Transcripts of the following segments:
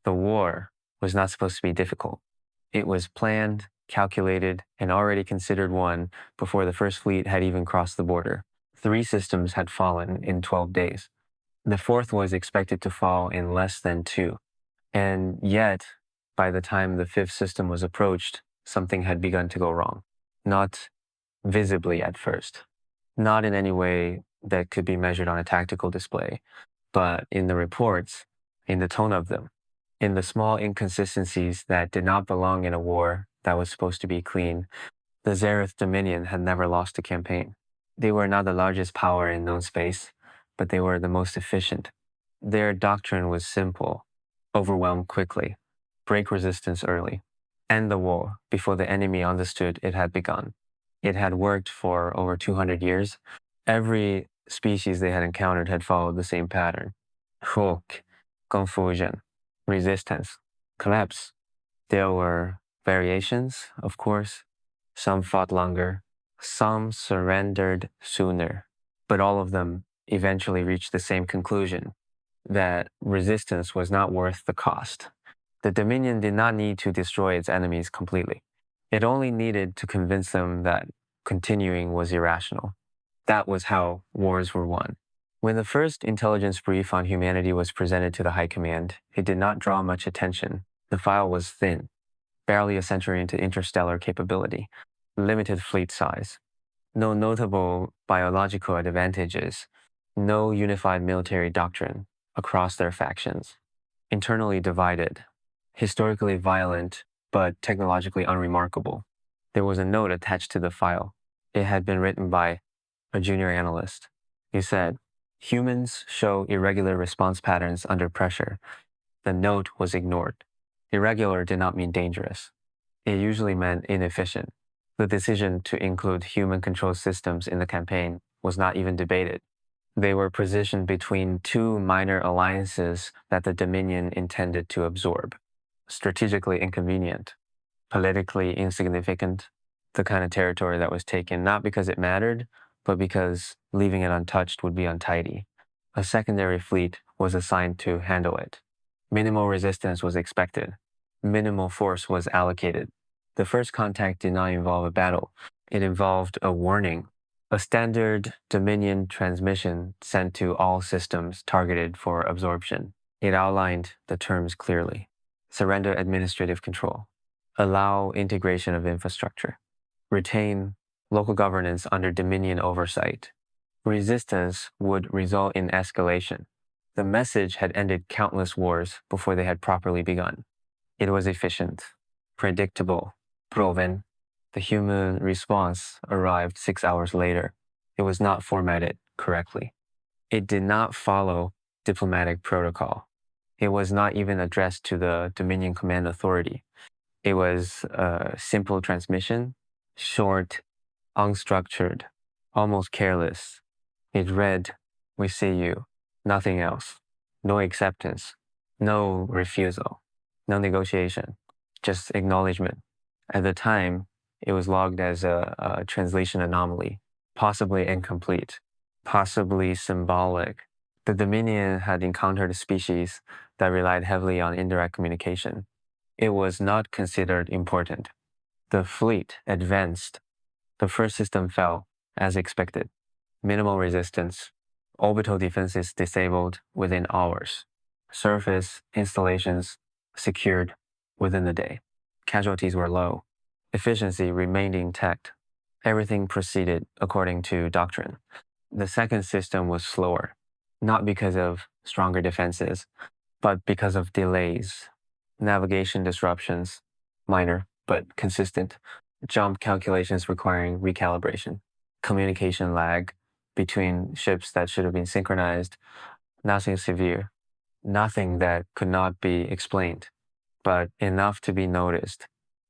The war was not supposed to be difficult. It was planned, calculated, and already considered one before the first fleet had even crossed the border. 3 systems had fallen in 12 days. The 4th was expected to fall in less than 2. And yet, by the time the 5th system was approached, something had begun to go wrong. Not visibly at first. Not in any way that could be measured on a tactical display, but in the reports, in the tone of them, in the small inconsistencies that did not belong in a war that was supposed to be clean. The Zereth Dominion had never lost a campaign. They were not the largest power in known space, but they were the most efficient. Their doctrine was simple: overwhelm quickly, break resistance early, end the war before the enemy understood it had begun. It had worked for over 200 years. Every species they had encountered had followed the same pattern: hook, confusion, resistance, collapse. There were variations, of course. Some fought longer, some surrendered sooner, but all of them eventually reached the same conclusion: that resistance was not worth the cost. The Dominion did not need to destroy its enemies completely. It only needed to convince them that continuing was irrational. That was how wars were won. When the first intelligence brief on humanity was presented to the High Command, it did not draw much attention. The file was thin, barely a century into interstellar capability, limited fleet size, no notable biological advantages, no unified military doctrine across their factions, internally divided, historically violent, but technologically unremarkable. There was a note attached to the file. It had been written by a junior analyst. He said, "Humans show irregular response patterns under pressure." The note was ignored. Irregular did not mean dangerous. It usually meant inefficient. The decision to include human-controlled systems in the campaign was not even debated. They were positioned between 2 minor alliances that the Dominion intended to absorb. Strategically inconvenient, politically insignificant, the kind of territory that was taken not because it mattered, but because leaving it untouched would be untidy. A secondary fleet was assigned to handle it. Minimal resistance was expected. Minimal force was allocated. The first contact did not involve a battle. It involved a warning, a standard Dominion transmission sent to all systems targeted for absorption. It outlined the terms clearly: surrender administrative control, allow integration of infrastructure, retain local governance under Dominion oversight. Resistance would result in escalation. The message had ended countless wars before they had properly begun. It was efficient, predictable, proven. The human response arrived 6 hours later. It was not formatted correctly. It did not follow diplomatic protocol. It was not even addressed to the Dominion Command Authority. It was a simple transmission, short, unstructured, almost careless. It read, "We see you," nothing else. No acceptance, no refusal, no negotiation, just acknowledgement. At the time, it was logged as a translation anomaly, possibly incomplete, possibly symbolic. The Dominion had encountered a species that relied heavily on indirect communication. It was not considered important. The fleet advanced. The first system fell, as expected. Minimal resistance. Orbital defenses disabled within hours. Surface installations secured within the day. Casualties were low. Efficiency remained intact. Everything proceeded according to doctrine. The second system was slower, not because of stronger defenses, but because of delays, navigation disruptions, minor but consistent, jump calculations requiring recalibration, communication lag between ships that should have been synchronized. Nothing severe, nothing that could not be explained, but enough to be noticed.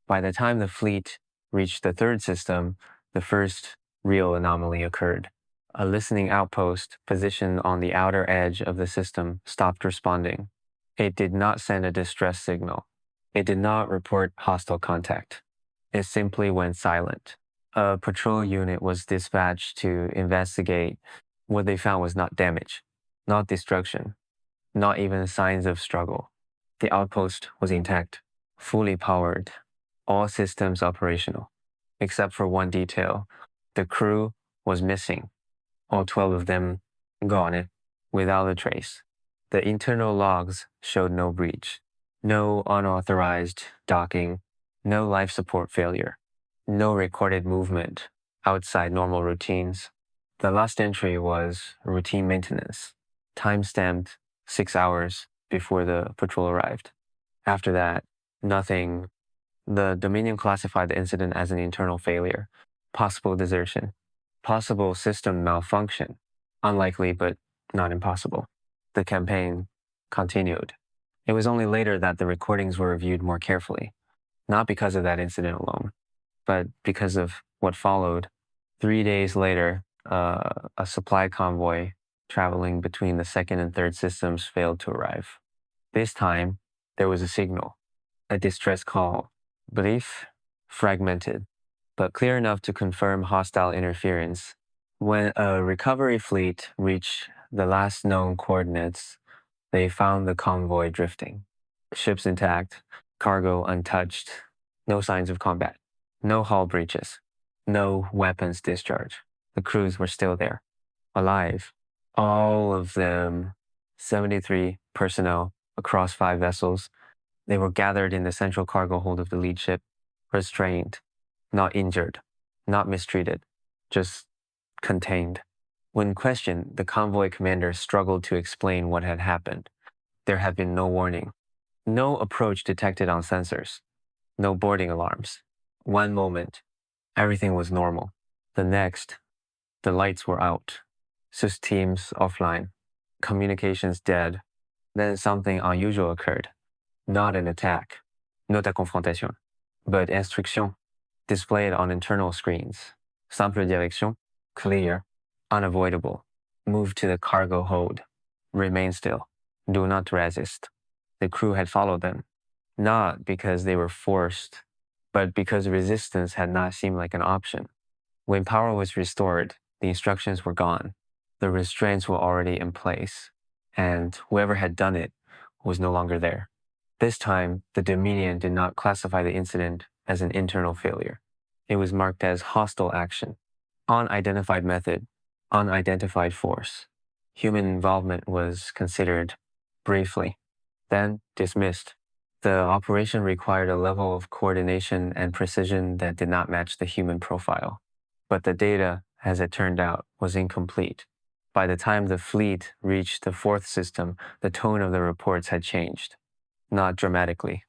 By the time the fleet reached the third system, the first real anomaly occurred. A listening outpost positioned on the outer edge of the system stopped responding. It did not send a distress signal. It did not report hostile contact. It simply went silent. A patrol unit was dispatched to investigate. What they found was not damage, not destruction, not even signs of struggle. The outpost was intact, fully powered, all systems operational, except for one detail. The crew was missing, all 12 of them gone, without a trace. The internal logs showed no breach, no unauthorized docking, no life support failure, no recorded movement outside normal routines. The last entry was routine maintenance, time-stamped 6 hours before the patrol arrived. After that, nothing. The Dominion classified the incident as an internal failure, possible desertion, possible system malfunction, unlikely but not impossible. The campaign continued. It was only later that the recordings were reviewed more carefully, not because of that incident alone, but because of what followed. 3 days later, a supply convoy traveling between the second and third systems failed to arrive. This time, there was a signal, a distress call, brief, fragmented, but clear enough to confirm hostile interference. When a recovery fleet reached the last known coordinates, they found the convoy drifting. Ships intact, cargo untouched, no signs of combat, no hull breaches, no weapons discharge. The crews were still there, alive. All of them, 73 personnel across 5 vessels. They were gathered in the central cargo hold of the lead ship, restrained, not injured, not mistreated, just contained. When questioned, the convoy commander struggled to explain what had happened. There had been no warning, no approach detected on sensors, no boarding alarms. One moment, everything was normal. The next, the lights were out, systems offline, communications dead. Then something unusual occurred. Not an attack, not a confrontation, but instruction, displayed on internal screens. Simple direction, clear, unavoidable. Move to the cargo hold. Remain still. Do not resist. The crew had followed them, not because they were forced, but because resistance had not seemed like an option. When power was restored, the instructions were gone. The restraints were already in place, and whoever had done it was no longer there. This time, the Dominion did not classify the incident as an internal failure. It was marked as hostile action, unidentified method, unidentified force. Human involvement was considered briefly, then dismissed. The operation required a level of coordination and precision that did not match the human profile. But the data, as it turned out, was incomplete. By the time the fleet reached the 4th system, the tone of the reports had changed. Not dramatically,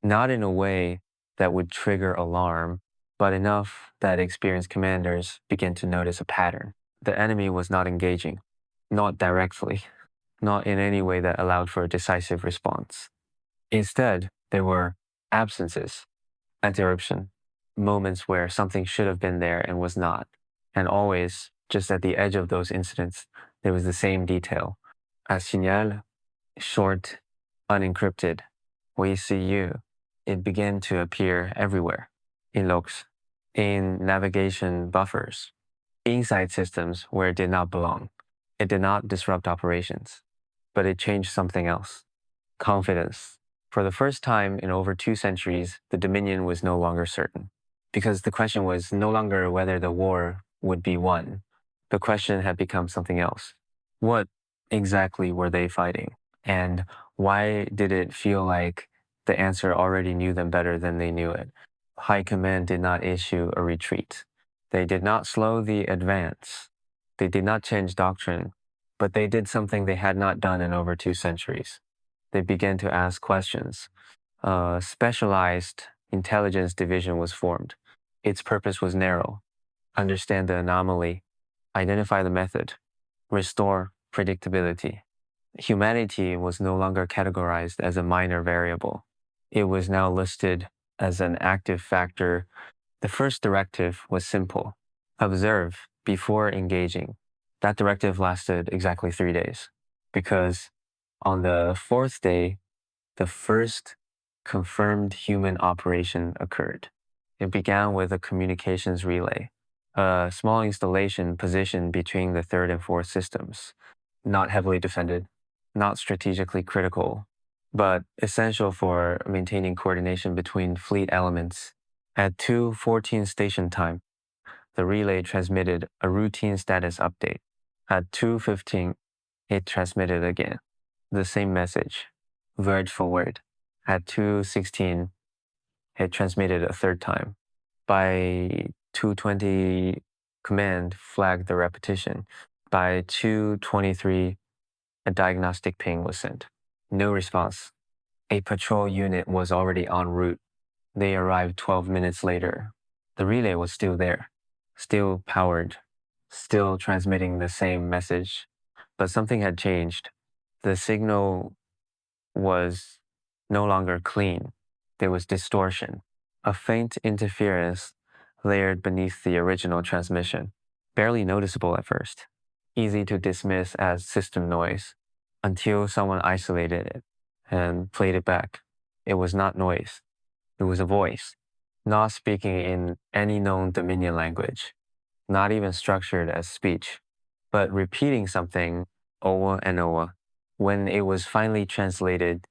not in a way that would trigger alarm, but enough that experienced commanders began to notice a pattern. The enemy was not engaging, not directly, not in any way that allowed for a decisive response. Instead, there were absences, interruption, moments where something should have been there and was not. And always, just at the edge of those incidents, there was the same detail. A signal, short, unencrypted. We see you. It began to appear everywhere, in logs, in navigation buffers, inside systems where it did not belong. It did not disrupt operations, but it changed something else. Confidence. For the first time in over 2 centuries, the Dominion was no longer certain, because the question was no longer whether the war would be won. The question had become something else. What exactly were they fighting? And why did it feel like the answer already knew them better than they knew it? High Command did not issue a retreat. They did not slow the advance. They did not change doctrine, but they did something they had not done in over 2 centuries. They began to ask questions. A specialized intelligence division was formed. Its purpose was narrow: understand the anomaly, identify the method, restore predictability. Humanity was no longer categorized as a minor variable. It was now listed as an active factor. The first directive was simple: observe before engaging. That directive lasted exactly 3 days, because on the 4th day, the first confirmed human operation occurred. It began with a communications relay, a small installation positioned between the 3rd and 4th systems, not heavily defended, not strategically critical, but essential for maintaining coordination between fleet elements. At 2:14 station time, the relay transmitted a routine status update. At 2:15, it transmitted again the same message, word for word. At 2:16, it transmitted a third time. By 2:20, command flagged the repetition. By 2:23, a diagnostic ping was sent. No response. A patrol unit was already en route. They arrived 12 minutes later. The relay was still there, still powered, still transmitting the same message. But something had changed. The signal was no longer clean. There was distortion, a faint interference layered beneath the original transmission, barely noticeable at first, easy to dismiss as system noise, until someone isolated it and played it back. It was not noise. It was a voice, not speaking in any known Dominion language, not even structured as speech, but repeating something over and over. When it was finally translated,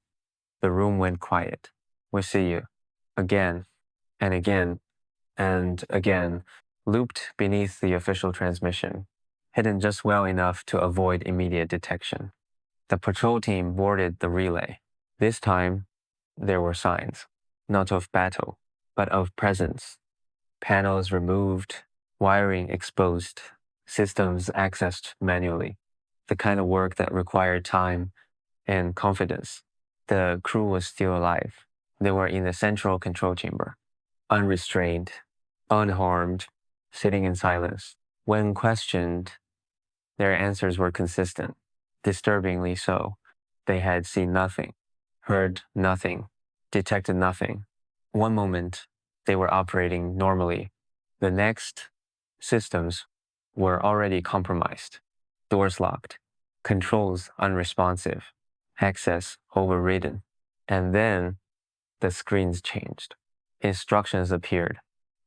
the room went quiet. "We'll see you." Again and again and again, looped beneath the official transmission, hidden just well enough to avoid immediate detection. The patrol team boarded the relay. This time, there were signs, not of battle, but of presence. Panels removed, wiring exposed, systems accessed manually. The kind of work that required time and confidence. The crew was still alive. They were in the central control chamber, unrestrained, unharmed, sitting in silence. When questioned, their answers were consistent, disturbingly so. They had seen nothing, heard nothing, detected nothing. One moment, they were operating normally. The next, systems were already compromised, doors locked, controls unresponsive, access overridden. And then the screens changed. Instructions appeared,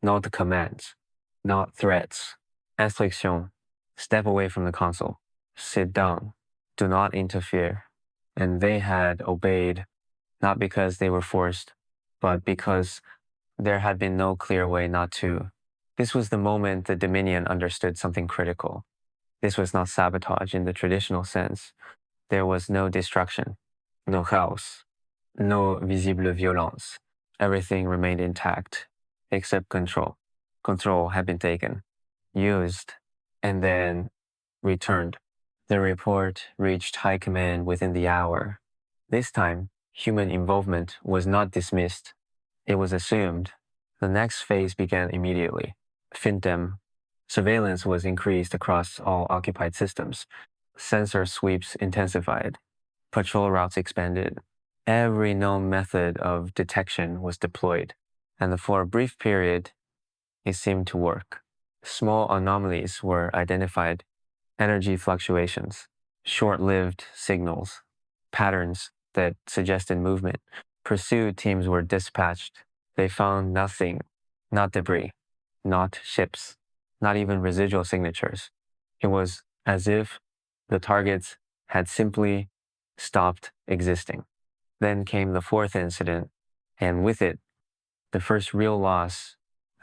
not commands, not threats. Instruction, step away from the console, sit down, do not interfere. And they had obeyed, not because they were forced, but because there had been no clear way not to. This was the moment the Dominion understood something critical. This was not sabotage in the traditional sense. There was no destruction, no chaos, no visible violence. Everything remained intact, except control. Control had been taken, used, and then returned. The report reached high command within the hour. This time, human involvement was not dismissed. It was assumed. The next phase began immediately. FinDem. Surveillance was increased across all occupied systems. Sensor sweeps intensified. Patrol routes expanded. Every known method of detection was deployed, and for a brief period, it seemed to work. Small anomalies were identified, energy fluctuations, short-lived signals, patterns that suggested movement. Pursuit teams were dispatched. They found nothing, not debris, not ships, not even residual signatures. It was as if the targets had simply stopped existing. Then came the fourth incident, and with it, the first real loss.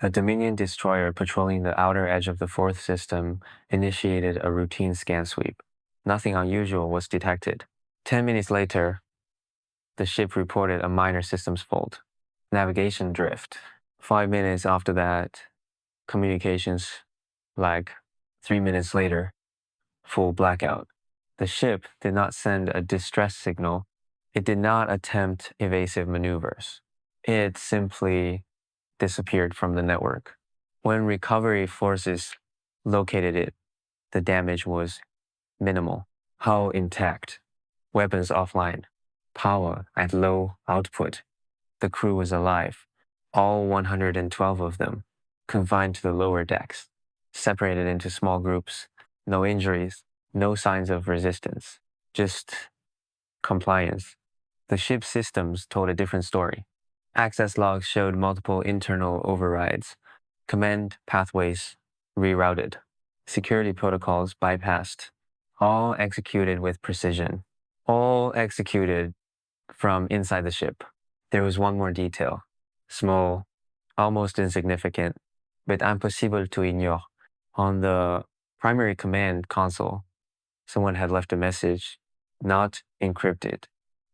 A Dominion destroyer patrolling the outer edge of the fourth system initiated a routine scan sweep. Nothing unusual was detected. 10 minutes later, the ship reported a minor systems fault, navigation drift. 5 minutes after that, communications lag. 3 minutes later, full blackout. The ship did not send a distress signal. It did not attempt evasive maneuvers. It simply disappeared from the network. When recovery forces located it, the damage was minimal. Hull intact, weapons offline, power at low output. The crew was alive, all 112 of them, confined to the lower decks, separated into small groups, no injuries, no signs of resistance, just compliance. The ship's systems told a different story. Access logs showed multiple internal overrides, command pathways rerouted, security protocols bypassed, all executed with precision, all executed from inside the ship. There was one more detail, small, almost insignificant, but impossible to ignore. On the primary command console, someone had left a message, not encrypted,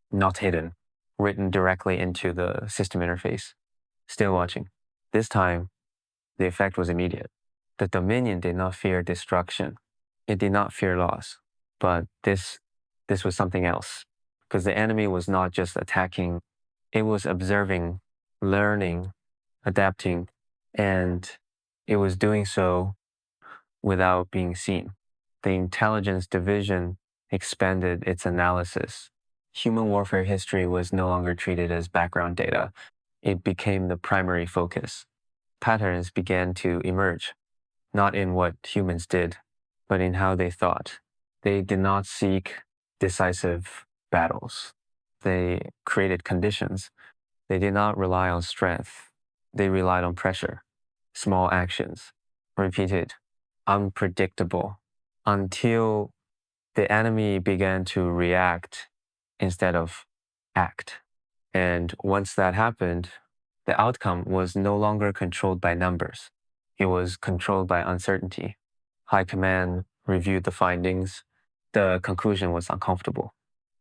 not hidden, written directly into the system interface. Still watching. This time, the effect was immediate. The Dominion did not fear destruction. It did not fear loss. But this was something else. Because the enemy was not just attacking, it was observing, learning, adapting, and it was doing so without being seen. The intelligence division expanded its analysis. Human warfare history was no longer treated as background data. It became the primary focus. Patterns began to emerge, not in what humans did, but in how they thought. They did not seek decisive battles. They created conditions. They did not rely on strength. They relied on pressure, small actions, repeated, unpredictable, until the enemy began to react instead of act. And once that happened, the outcome was no longer controlled by numbers. It was controlled by uncertainty. High Command reviewed the findings. The conclusion was uncomfortable,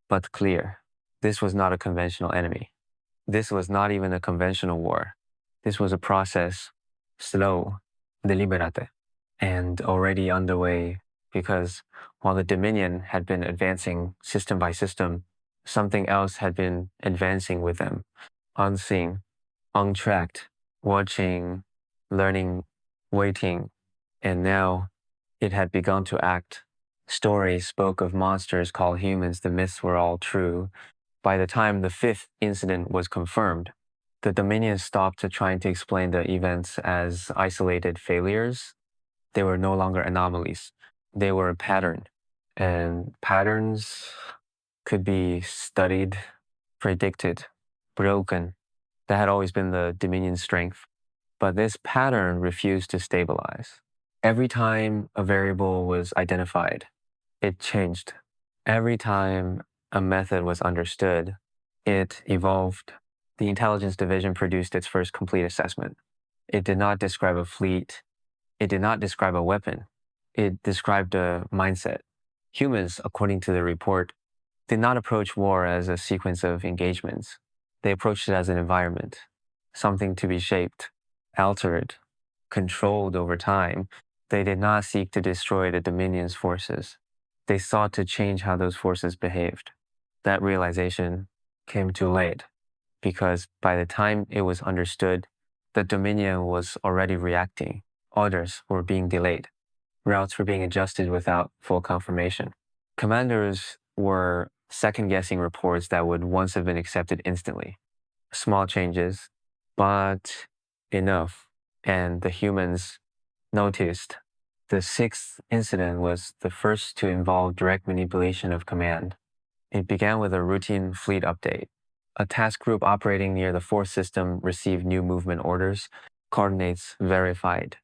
but clear. This was not a conventional enemy. This was not even a conventional war. This was a process, slow, deliberate, and already underway because while the Dominion had been advancing system by system, something else had been advancing with them, unseen, untracked, watching, learning, waiting, and now it had begun to act. Stories spoke of monsters called humans. The myths were all true. By the time the fifth incident was confirmed, the Dominion stopped trying to explain the events as isolated failures. They were no longer anomalies. They were a pattern. And patterns could be studied, predicted, broken. That had always been the Dominion's strength. But this pattern refused to stabilize. Every time a variable was identified, it changed. Every time a method was understood, it evolved. The intelligence division produced its first complete assessment. It did not describe a fleet. It did not describe a weapon. It described a mindset. Humans, according to the report, did not approach war as a sequence of engagements. They approached it as an environment, something to be shaped, altered, controlled over time. They did not seek to destroy the Dominion's forces. They sought to change how those forces behaved. That realization came too late because by the time it was understood, the Dominion was already reacting. Orders were being delayed. Routes were being adjusted without full confirmation. Commanders were second-guessing reports that would once have been accepted instantly. Small changes, but enough. And the humans noticed. The sixth incident was the first to involve direct manipulation of command. It began with a routine fleet update. A task group operating near the fourth system received new movement orders, coordinates verified,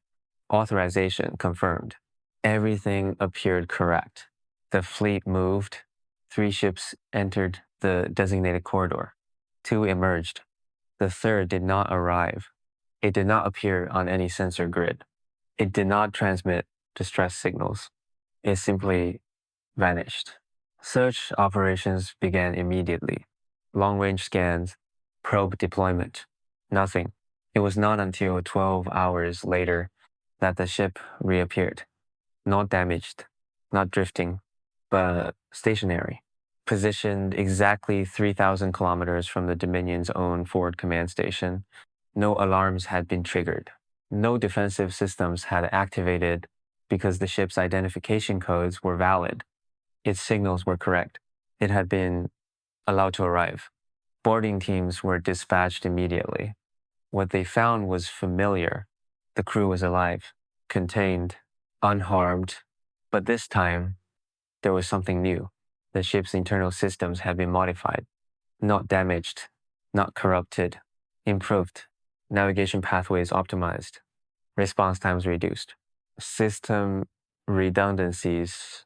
authorization confirmed. Everything appeared correct. The fleet moved. 3 ships entered the designated corridor. 2 emerged. The third did not arrive. It did not appear on any sensor grid. It did not transmit distress signals. It simply vanished. Search operations began immediately. Long-range scans, probe deployment. Nothing. It was not until 12 hours later that the ship reappeared. Not damaged, not drifting, but stationary. Positioned exactly 3,000 kilometers from the Dominion's own forward command station. No alarms had been triggered. No defensive systems had activated because the ship's identification codes were valid. Its signals were correct. It had been allowed to arrive. Boarding teams were dispatched immediately. What they found was familiar. The crew was alive, contained, unharmed. But this time, there was something new. The ship's internal systems had been modified, not damaged, not corrupted, improved. Navigation pathways optimized, response times reduced, system redundancies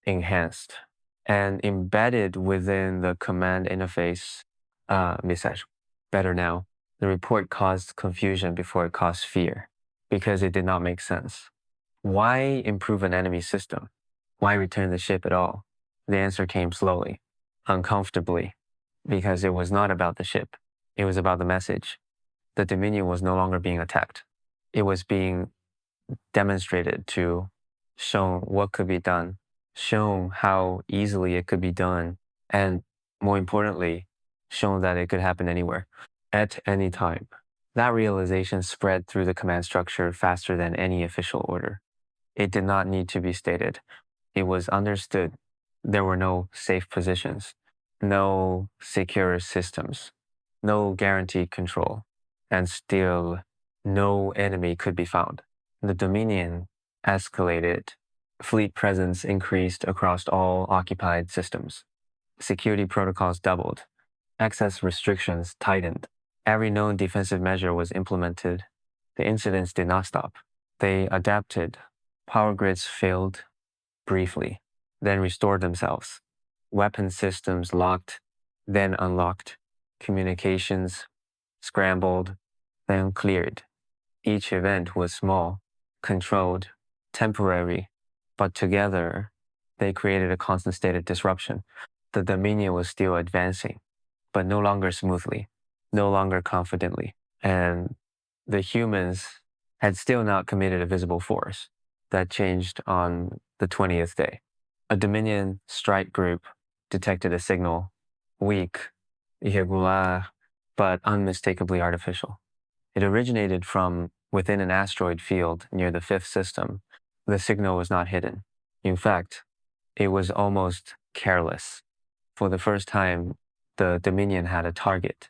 enhanced, and embedded within the command interface message. Better now. The report caused confusion before it caused fear, because it did not make sense. Why improve an enemy system? Why return the ship at all? The answer came slowly, uncomfortably, because it was not about the ship. It was about the message. The Dominion was no longer being attacked. It was being demonstrated to show what could be done, shown how easily it could be done, and more importantly, shown that it could happen anywhere, at any time. That realization spread through the command structure faster than any official order. It did not need to be stated. It was understood. There were no safe positions, no secure systems, no guaranteed control, and still no enemy could be found. The Dominion escalated. Fleet presence increased across all occupied systems. Security protocols doubled. Access restrictions tightened. Every known defensive measure was implemented. The incidents did not stop. They adapted. Power grids failed briefly, then restored themselves. Weapon systems locked, then unlocked. Communications scrambled, then cleared. Each event was small, controlled, temporary, but together they created a constant state of disruption. The Dominion was still advancing, but no longer smoothly, no longer confidently. And the humans had still not committed a visible force. That changed on the 20th day. A Dominion strike group detected a signal, weak, irregular, but unmistakably artificial. It originated from within an asteroid field near the fifth system. The signal was not hidden. In fact, it was almost careless. For the first time, the Dominion had a target.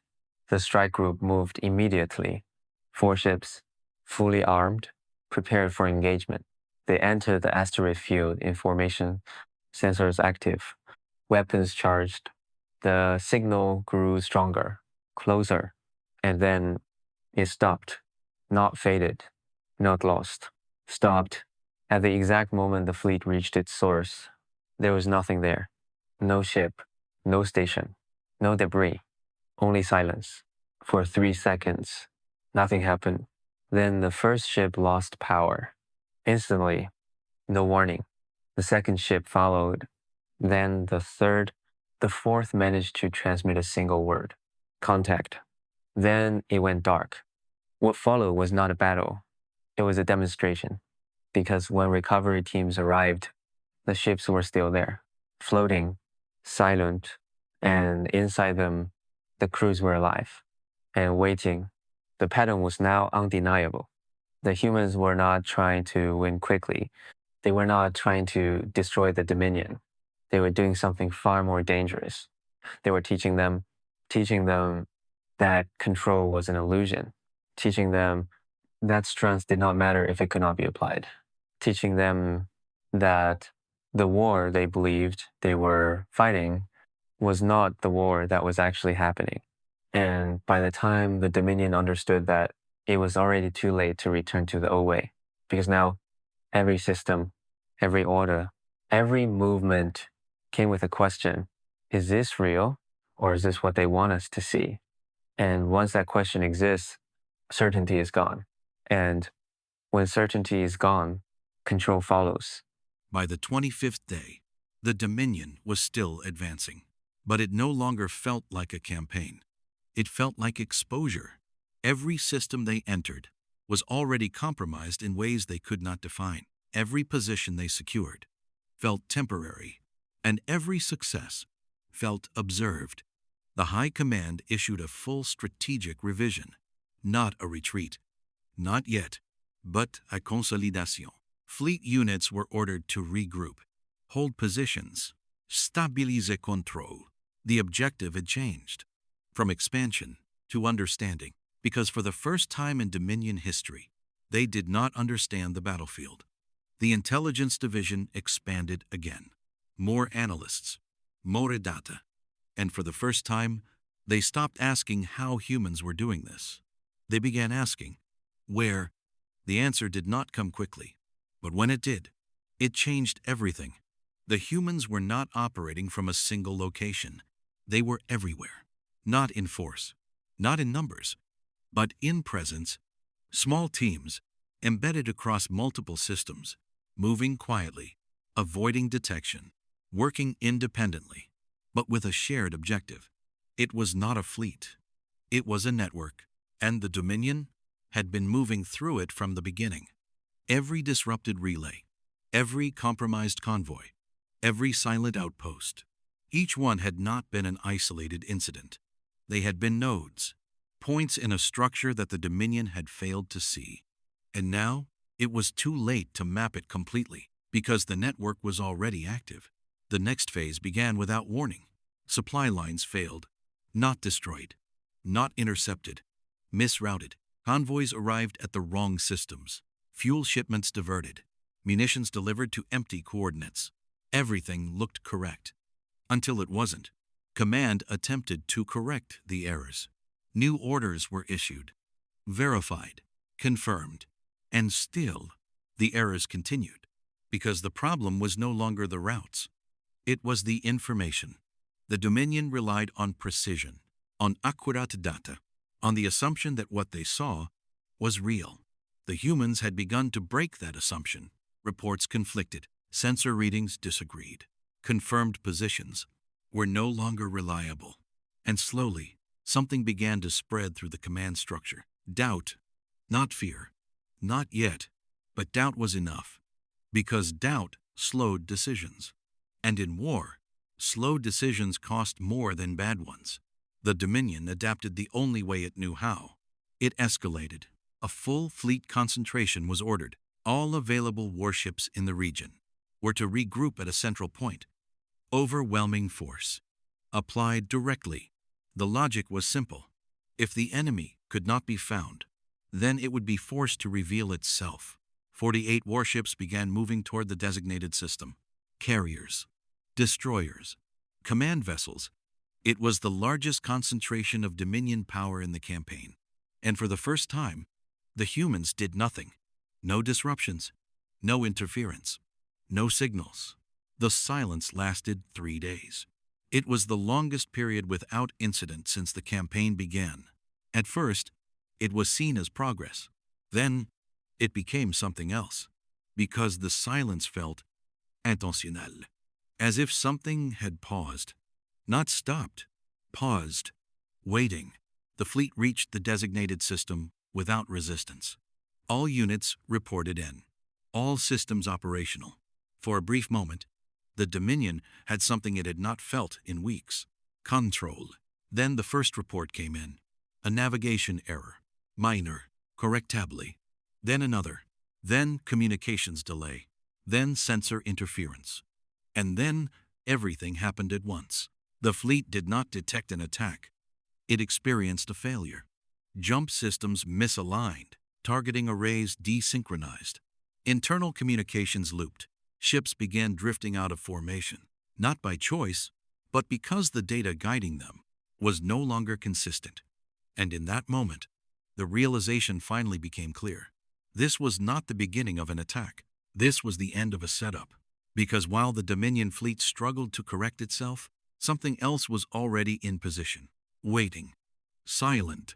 The strike group moved immediately. 4 ships, fully armed, prepared for engagement. They entered the asteroid field in formation, sensors active, weapons charged. The signal grew stronger, closer, and then it stopped, not faded, not lost. Stopped. At the exact moment the fleet reached its source, there was nothing there. No ship, no station, no debris, only silence. For 3 seconds, nothing happened. Then the first ship lost power. Instantly, no warning. The second ship followed. Then the third. The fourth managed to transmit a single word: contact. Then it went dark. What followed was not a battle. It was a demonstration. Because when recovery teams arrived, the ships were still there, floating, silent, and inside them, the crews were alive and waiting. The pattern was now undeniable. The humans were not trying to win quickly. They were not trying to destroy the Dominion. They were doing something far more dangerous. They were teaching them that control was an illusion, teaching them that strength did not matter if it could not be applied, teaching them that the war they believed they were fighting was not the war that was actually happening. And by the time the Dominion understood that, it was already too late to return to the old way, because now every system, every order, every movement came with a question: is this real, or is this what they want us to see? And once that question exists, certainty is gone. And when certainty is gone, control follows. By the 25th day, the Dominion was still advancing, but it no longer felt like a campaign. It felt like exposure. Every system they entered was already compromised in ways they could not define. Every position they secured felt temporary, and every success felt observed. The High Command issued a full strategic revision, not a retreat. Not yet, but a consolidation. Fleet units were ordered to regroup, hold positions, stabiliser control. The objective had changed from expansion to understanding, because for the first time in Dominion history, they did not understand the battlefield. The intelligence division expanded again. More analysts, more data, and for the first time, they stopped asking how humans were doing this. They began asking, where? The answer did not come quickly, but when it did, it changed everything. The humans were not operating from a single location. They were everywhere. not in force, not in numbers, but in presence. Small teams, embedded across multiple systems, moving quietly, avoiding detection, working independently, but with a shared objective. It was not a fleet. It was a network, and the Dominion had been moving through it from the beginning. Every disrupted relay, every compromised convoy, every silent outpost, each one had not been an isolated incident. They had been nodes, points in a structure that the Dominion had failed to see. And now, it was too late to map it completely, because the network was already active. The next phase began without warning. Supply lines failed, not destroyed, not intercepted, misrouted. Convoys arrived at the wrong systems. Fuel shipments diverted. Munitions delivered to empty coordinates. Everything looked correct. Until it wasn't. Command attempted to correct the errors. New orders were issued, verified, confirmed, and still the errors continued, because the problem was no longer the routes. It was the information. The Dominion relied on precision, on accurate data, on the assumption that what they saw was real. The humans had begun to break that assumption. Reports conflicted, sensor readings disagreed, confirmed positions were no longer reliable. And slowly, something began to spread through the command structure. Doubt, not fear, not yet, but doubt was enough, because doubt slowed decisions. And in war, slow decisions cost more than bad ones. The Dominion adapted the only way it knew how. It escalated. A full fleet concentration was ordered. All available warships in the region were to regroup at a central point. Overwhelming force. Applied directly. The logic was simple. If the enemy could not be found, then it would be forced to reveal itself. 48 warships began moving toward the designated system. Carriers, destroyers, command vessels. It was the largest concentration of Dominion power in the campaign. And for the first time, the humans did nothing. No disruptions, no interference, no signals. The silence lasted 3 days. It was the longest period without incident since the campaign began. At first, it was seen as progress. Then, it became something else, because the silence felt intentionnel, as if something had paused. Not stopped, paused, waiting. The fleet reached the designated system without resistance. All units reported in. All systems operational. For a brief moment, the Dominion had something it had not felt in weeks. Control. Then the first report came in. A navigation error. Minor. Correctably. Then another. Then communications delay. Then sensor interference. And then everything happened at once. The fleet did not detect an attack. It experienced a failure. Jump systems misaligned. Targeting arrays desynchronized. Internal communications looped. Ships began drifting out of formation, not by choice, but because the data guiding them was no longer consistent. And in that moment, the realization finally became clear. This was not the beginning of an attack. This was the end of a setup. Because while the Dominion fleet struggled to correct itself, something else was already in position, waiting, silent,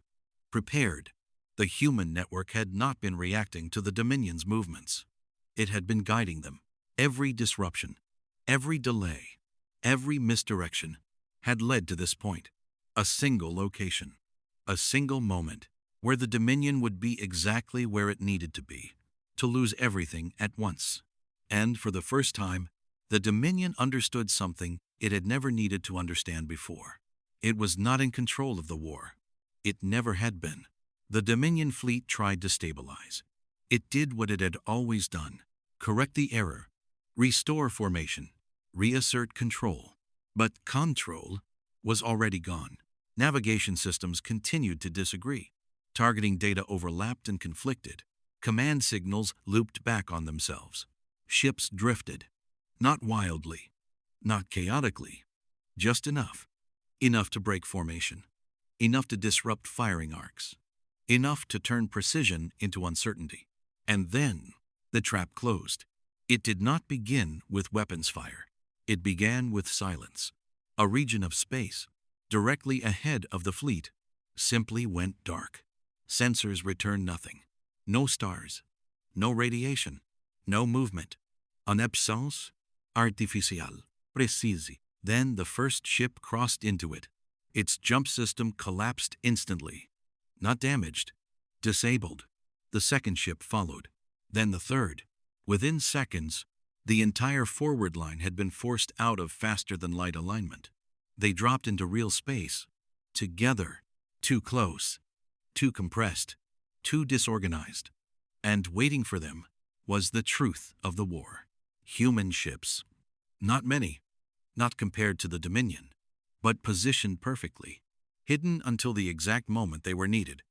prepared. The human network had not been reacting to the Dominion's movements. It had been guiding them. Every disruption, every delay, every misdirection had led to this point. A single location, a single moment, where the Dominion would be exactly where it needed to be, to lose everything at once. And for the first time, the Dominion understood something it had never needed to understand before. It was not in control of the war. It never had been. The Dominion fleet tried to stabilize. It did what it had always done: correct the error, restore formation, reassert control. But control was already gone. Navigation systems continued to disagree. Targeting data overlapped and conflicted. Command signals looped back on themselves. Ships drifted. Not wildly, not chaotically, just enough. Enough to break formation. Enough to disrupt firing arcs. Enough to turn precision into uncertainty. And then the trap closed. It did not begin with weapons fire. It began with silence. A region of space, directly ahead of the fleet, simply went dark. Sensors returned nothing. No stars, no radiation, no movement. En absence artificielle, précise. Then the first ship crossed into it. Its jump system collapsed instantly. Not damaged, disabled. The second ship followed. Then the third. Within seconds, the entire forward line had been forced out of faster-than-light alignment. They dropped into real space. Together. Too close. Too compressed. Too disorganized. And waiting for them was the truth of the war. Human ships. Not many. Not compared to the Dominion. But positioned perfectly. Hidden until the exact moment they were needed.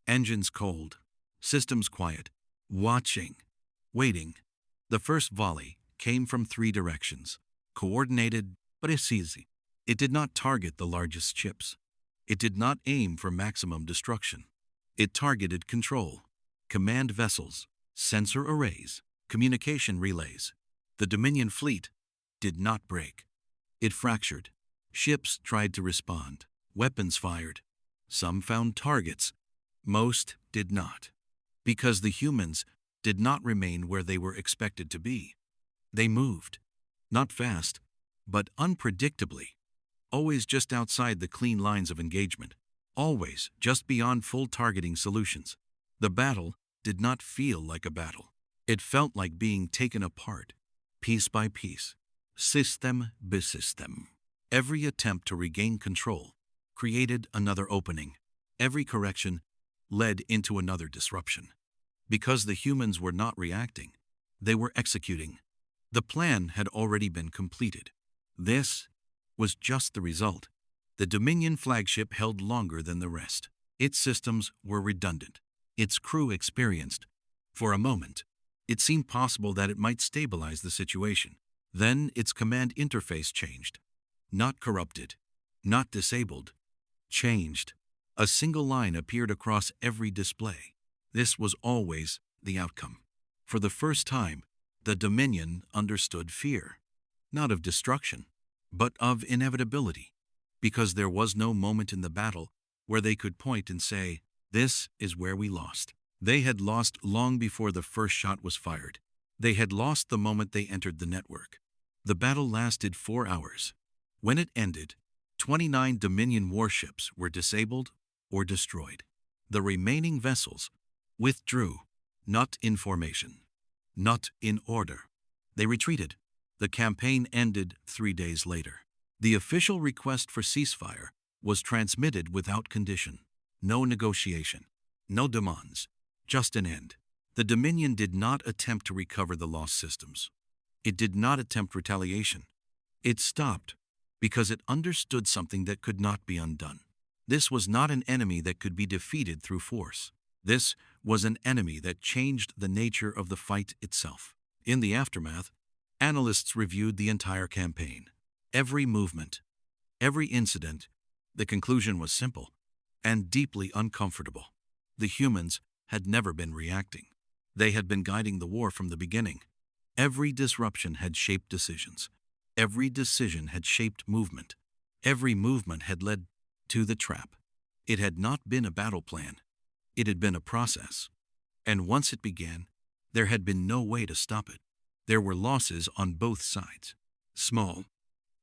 Engines cold. Systems quiet. Watching. Waiting. The first volley came from 3 directions. Coordinated, but easy. It did not target the largest ships. It did not aim for maximum destruction. It targeted control, command vessels, sensor arrays, communication relays. The Dominion fleet did not break. It fractured. Ships tried to respond. Weapons fired. Some found targets. Most did not. Because the humans did not remain where they were expected to be. They moved. Not fast, but unpredictably. Always just outside the clean lines of engagement. Always just beyond full targeting solutions. The battle did not feel like a battle. It felt like being taken apart, piece by piece, system by system. Every attempt to regain control created another opening. Every correction led into another disruption. Because the humans were not reacting, they were executing. The plan had already been completed. This was just the result. The Dominion flagship held longer than the rest. Its systems were redundant. Its crew experienced. For a moment, it seemed possible that it might stabilize the situation. Then its command interface changed. Not corrupted, not disabled, changed. A single line appeared across every display. This was always the outcome. For the first time, the Dominion understood fear, not of destruction, but of inevitability, because there was no moment in the battle where they could point and say, "This is where we lost." They had lost long before the first shot was fired. They had lost the moment they entered the network. The battle lasted 4 hours. When it ended, 29 Dominion warships were disabled or destroyed. The remaining vessels withdrew, not in formation, not in order. They retreated. The campaign ended 3 days later. The official request for ceasefire was transmitted without condition. No negotiation, no demands, just an end. The Dominion did not attempt to recover the lost systems. It did not attempt retaliation. It stopped because it understood something that could not be undone. This was not an enemy that could be defeated through force. This was an enemy that changed the nature of the fight itself. In the aftermath, analysts reviewed the entire campaign. Every movement, every incident. The conclusion was simple and deeply uncomfortable. The humans had never been reacting. They had been guiding the war from the beginning. Every disruption had shaped decisions. Every decision had shaped movement. Every movement had led to the trap. It had not been a battle plan. It had been a process. And once it began, there had been no way to stop it. There were losses on both sides. Small,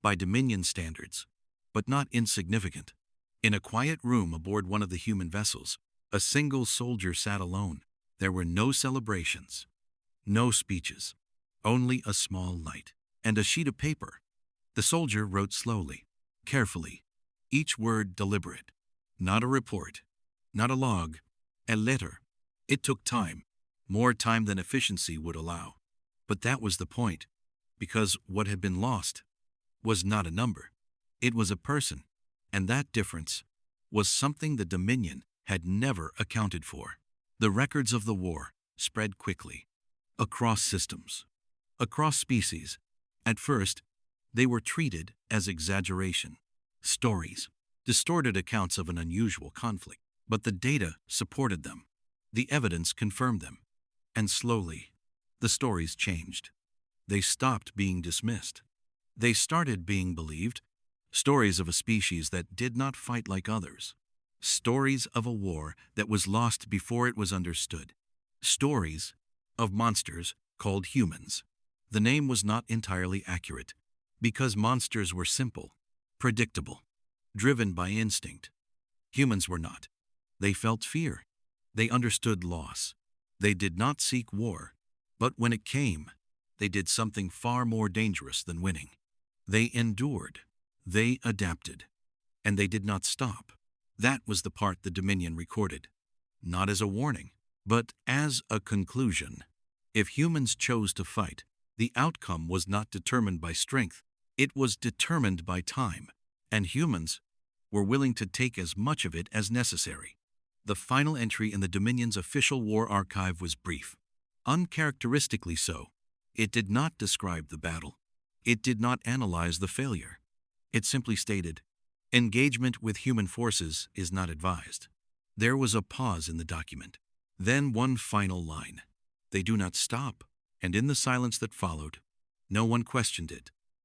by Dominion standards, but not insignificant. In a quiet room aboard one of the human vessels, a single soldier sat alone. There were no celebrations, no speeches, only a small light and a sheet of paper. The soldier wrote slowly, carefully, each word deliberate. Not a report, not a log, a letter. It took time, more time than efficiency would allow. But that was the point, because what had been lost was not a number. It was a person, and that difference was something the Dominion had never accounted for. The records of the war spread quickly, across systems, across species. At first, they were treated as exaggeration, stories, distorted accounts of an unusual conflict. But the data supported them. The evidence confirmed them. And slowly, the stories changed. They stopped being dismissed. They started being believed, Stories of a species that did not fight like others. Stories of a war that was lost before it was understood. Stories of monsters called humans. The name was not entirely accurate, because monsters were simple, predictable, driven by instinct. Humans were not. They felt fear. They understood loss. They did not seek war. But when it came, they did something far more dangerous than winning. They endured. They adapted. And they did not stop. That was the part the Dominion recorded. Not as a warning, but as a conclusion. If humans chose to fight, the outcome was not determined by strength. It was determined by time. And humans were willing to take as much of it as necessary. The final entry in the Dominion's official war archive was brief. Uncharacteristically so. It did not describe the battle. It did not analyze the failure. It simply stated, engagement with human forces is not advised. There was a pause in the document. Then one final line. They do not stop. And in the silence that followed, no one questioned it.